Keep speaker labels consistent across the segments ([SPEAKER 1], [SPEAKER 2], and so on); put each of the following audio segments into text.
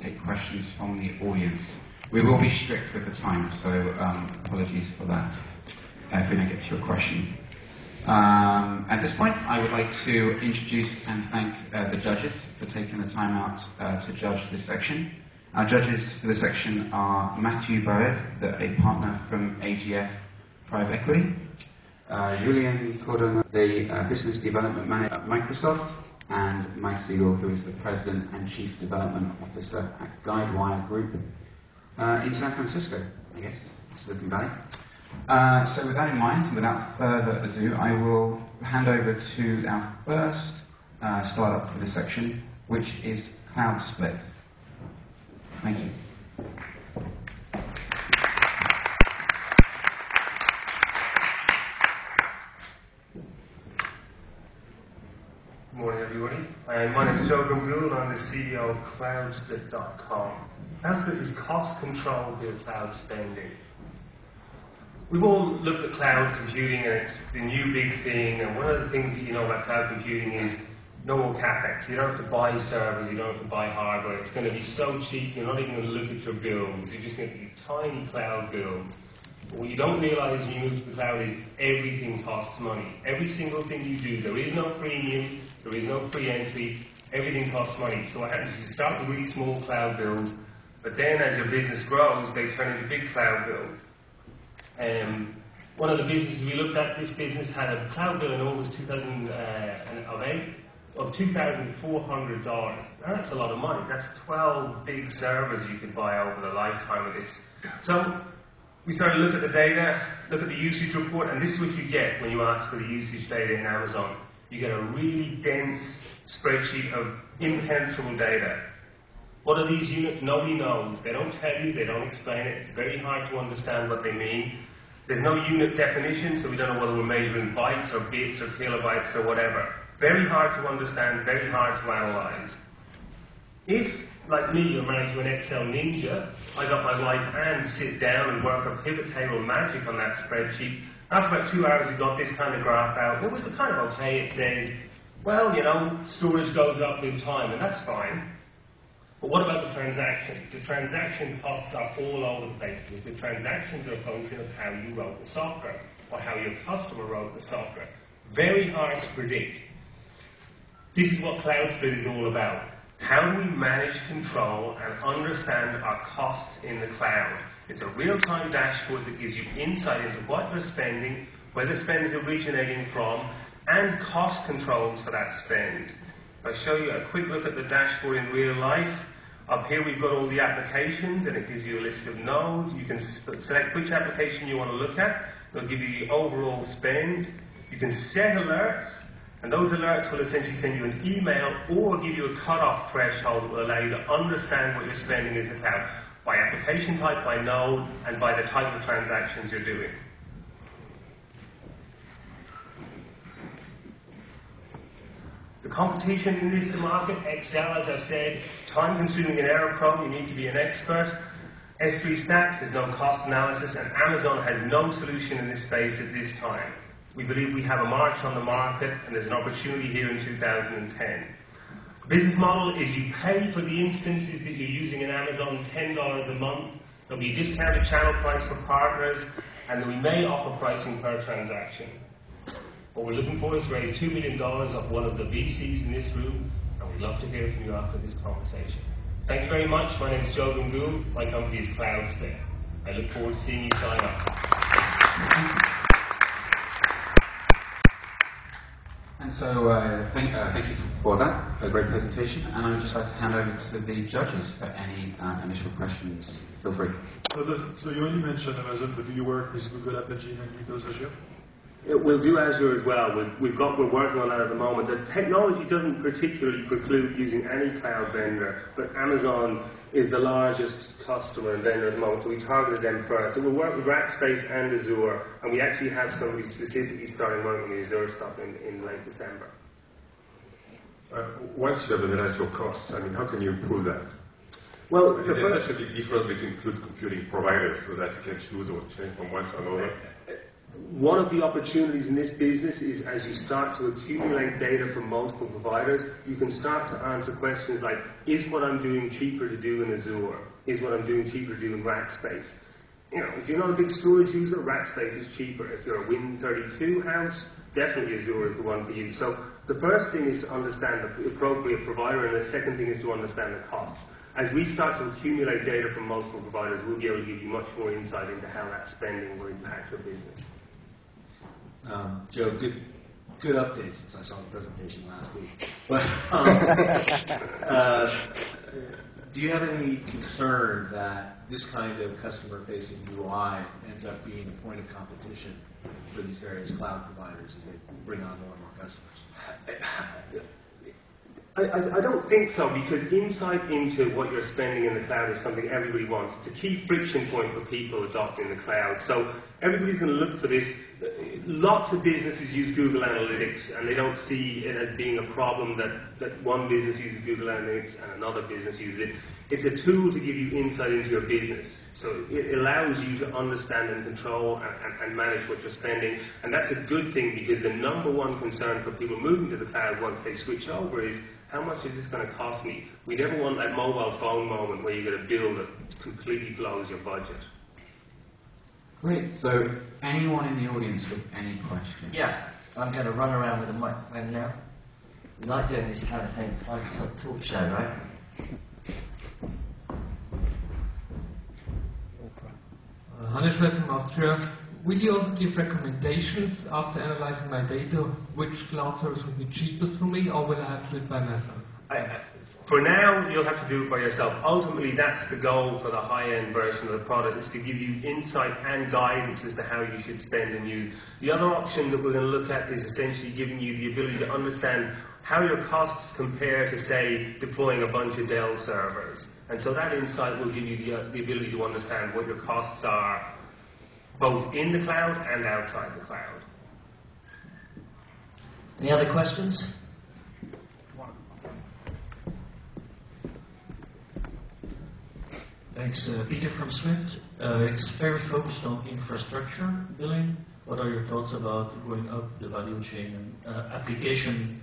[SPEAKER 1] take questions from the audience. We will be strict with the time, so apologies for that if we don't get to your question. At this point, I would like to introduce and thank the judges for taking the time out to judge this section. Our judges for this section are Matthew Boer, a partner from AGF Private Equity, Julian Cordon, the Business Development Manager at Microsoft, and Mike Siegel, who is the President and Chief Development Officer at Guidewire Group in San Francisco, I guess, Silicon Valley. So with that in mind, and without further ado, I will hand over to our first startup for this section, which is Cloud Split. Thank you.
[SPEAKER 2] Good morning, everybody. My name is Joe Gould, and I'm the CEO of CloudSplit.com. CloudSplit is cost control via cloud spending. We've all looked at cloud computing, and it's the new big thing, and one of the things that you know about cloud computing is no more CapEx. You don't have to buy servers, you don't have to buy hardware. It's going to be so cheap, you're not even going to look at your bills. You're just going to be tiny cloud bills. But what you don't realize when you move to the cloud is everything costs money. Every single thing you do, there is no premium, there is no free entry, everything costs money. So what happens is you start with really small cloud bills, but then as your business grows, they turn into big cloud bills. One of the businesses we looked at, this business had a cloud bill in August 2008 of $2,400. Now that's a lot of money. That's 12 big servers you could buy over the lifetime of this. So we started to look at the data, look at the usage report, and this is what you get when you ask for the usage data in Amazon. You get a really dense spreadsheet of impenetrable data. What are these units? Nobody knows. They don't tell you, they don't explain it. It's very hard to understand what they mean. There's no unit definition, so we don't know whether we're measuring bytes or bits or kilobytes or whatever. Very hard to understand, very hard to analyze. If, like me, you're married to an Excel ninja, I got my wife Anne to sit down and work a pivot table magic on that spreadsheet. After about 2 hours, we got this kind of graph out. It was kind of okay. It says, well, you know, storage goes up with time, and that's fine. But what about the transactions? The transaction costs are all over the place because the transactions are a function of how you wrote the software or how your customer wrote the software. Very hard to predict. This is what CloudSplit is all about. How do we manage, control, and understand our costs in the cloud? It's a real-time dashboard that gives you insight into what you're spending, where the spend is originating from, and cost controls for that spend. I'll show you a quick look at the dashboard in real life. Up here we've got all the applications, and it gives you a list of nodes. You can select which application you want to look at. It'll give you the overall spend. You can set alerts, and those alerts will essentially send you an email or give you a cutoff threshold that will allow you to understand what you're spending in the cloud by application type, by node, and by the type of transactions you're doing. The competition in this market, Excel, as I said, time-consuming and error-prone, you need to be an expert. S3 Stats, there's no cost analysis, and Amazon has no solution in this space at this time. We believe we have a march on the market, and there's an opportunity here in 2010. The business model is you pay for the instances that you're using in Amazon, $10 a month. There'll be a discounted channel price for partners, and then we may offer pricing per transaction. What we're looking for is to raise $2 million off one of the VCs in this room, and we'd love to hear from you after this conversation. Thank you very much. My name is Joe Gould. My company is CloudSplit. I look forward to seeing you sign up.
[SPEAKER 1] And so, thank you for that, a great presentation, and I would just like to hand over to the judges for any initial questions. Feel free.
[SPEAKER 3] So you only mentioned Amazon, but do you work with Google App Engine and Windows Azure?
[SPEAKER 2] We'll do Azure as well. We're working on that at the moment. The technology doesn't particularly preclude using any cloud vendor, but Amazon is the largest customer and vendor at the moment, so we targeted them first. So we'll work with Rackspace and Azure, and we actually have somebody specifically starting working with the Azure stuff in late December.
[SPEAKER 4] Once you have analyzed your costs, I mean, how can you improve that?
[SPEAKER 2] Well,
[SPEAKER 4] there's such a big difference between cloud computing providers so that you can choose or change from one to another.
[SPEAKER 2] One of the opportunities in this business is as you start to accumulate data from multiple providers, you can start to answer questions like, is what I'm doing cheaper to do in Azure? Is what I'm doing cheaper to do in Rackspace? You know, if you're not a big storage user, Rackspace is cheaper. If you're a Win32 house, definitely Azure is the one for you. So the first thing is to understand the appropriate provider, and the second thing is to understand the costs. As we start to accumulate data from multiple providers, we'll be able to give you much more insight into how that spending will impact your business.
[SPEAKER 5] Joe, good update since I saw the presentation last week. But do you have any concern that this kind of customer-facing UI ends up being a point of competition for these various cloud providers as they bring on more and more customers?
[SPEAKER 2] I don't think so, because insight into what you're spending in the cloud is something everybody wants. It's a key friction point for people adopting the cloud. So everybody's going to look for this. Lots of businesses use Google Analytics, and they don't see it as being a problem that one business uses Google Analytics and another business uses it. It's a tool to give you insight into your business. So it allows you to understand and control and manage what you're spending. And that's a good thing, because the number one concern for people moving to the cloud once they switch over is, how much is this going to cost me? We never want that mobile phone moment where you get a bill that completely blows your budget.
[SPEAKER 1] Great. So, anyone in the audience with any questions?
[SPEAKER 6] Yeah, I'm going to run around with a microphone now. We like doing this kind of thing. It's like a talk show, right?
[SPEAKER 7] Hannes from Austria. Will you also give recommendations after analyzing my data, which cloud service would be cheapest for me, or will I have to do it by myself?
[SPEAKER 2] For now, you'll have to do it by yourself. Ultimately, that's the goal for the high-end version of the product, is to give you insight and guidance as to how you should spend and use. The other option that we're going to look at is essentially giving you the ability to understand how your costs compare to, say, deploying a bunch of Dell servers. And so that insight will give you the ability to understand what your costs are, both in the cloud and outside the cloud.
[SPEAKER 6] Any other questions?
[SPEAKER 8] Thanks. Peter from Smith. It's very focused on infrastructure billing. What are your thoughts about going up the value chain and application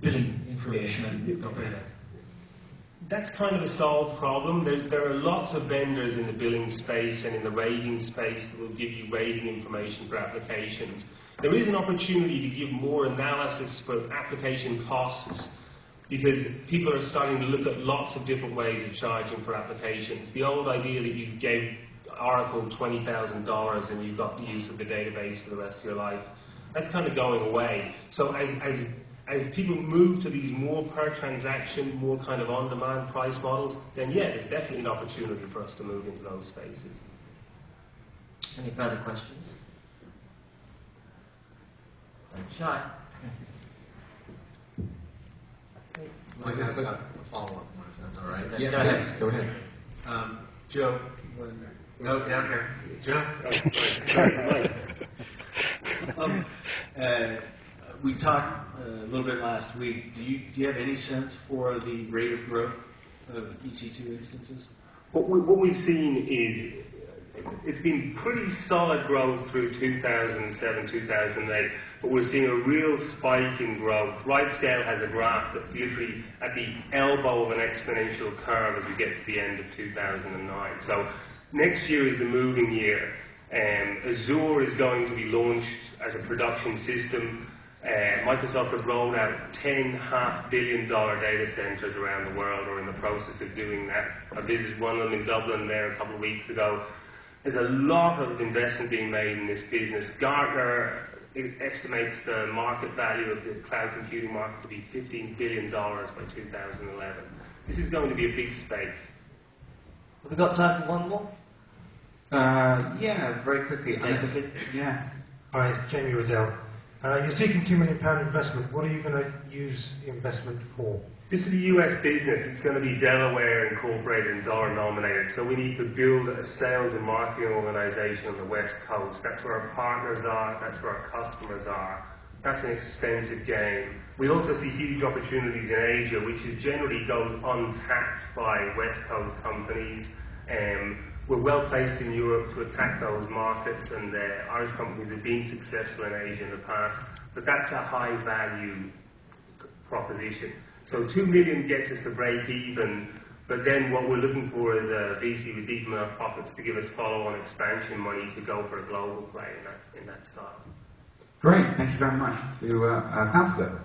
[SPEAKER 8] billing information and compare that?
[SPEAKER 2] That's kind of a solved problem. There are lots of vendors in the billing space and in the rating space that will give you rating information for applications. There is an opportunity to give more analysis for application costs, because people are starting to look at lots of different ways of charging for applications. The old idea that you gave Oracle $20,000 and you got the use of the database for the rest of your life, that's kind of going away. So as people move to these more per transaction, more kind of on-demand price models, then yeah, there's definitely an opportunity for us to move into those spaces.
[SPEAKER 6] Any further questions? Don't shy.
[SPEAKER 5] Mike, I've got a follow-up one, if that's all right.
[SPEAKER 6] Yeah,
[SPEAKER 1] Yes, go ahead.
[SPEAKER 5] Joe, down here. Joe? We talked a little bit last week. Do you have any sense for the rate of growth of EC2 instances?
[SPEAKER 2] What we've seen is it's been pretty solid growth through 2007, 2008, but we're seeing a real spike in growth. RightScale has a graph that's literally at the elbow of an exponential curve as we get to the end of 2009. So next year is the moving year. Azure is going to be launched as a production system. Microsoft have rolled out 10 $500 million data centers around the world, or in the process of doing that. I visited one of them in Dublin there a couple of weeks ago. There's a lot of investment being made in this business. Gartner estimates the market value of the cloud computing market to be $15 billion by 2011. This is going to be a big space.
[SPEAKER 6] Have we got time for one more?
[SPEAKER 1] Yeah, very quickly. Yeah.
[SPEAKER 9] Hi, it's Jamie Riddell. You're seeking £2 million investment. What are you going to use the investment for?
[SPEAKER 2] This is a US business. It's going to be Delaware incorporated and dollar nominated. So we need to build a sales and marketing organization on the West Coast. That's where our partners are. That's where our customers are. That's an expensive game. We also see huge opportunities in Asia, which generally goes untapped by West Coast companies. We're well placed in Europe to attack those markets, and Irish companies have been successful in Asia in the past, but that's a high value proposition. So 2 million gets us to break even, but then what we're looking for is a VC with deep enough pockets to give us follow-on expansion money to go for a global play in that style.
[SPEAKER 1] Great, thank you very much to Councillor.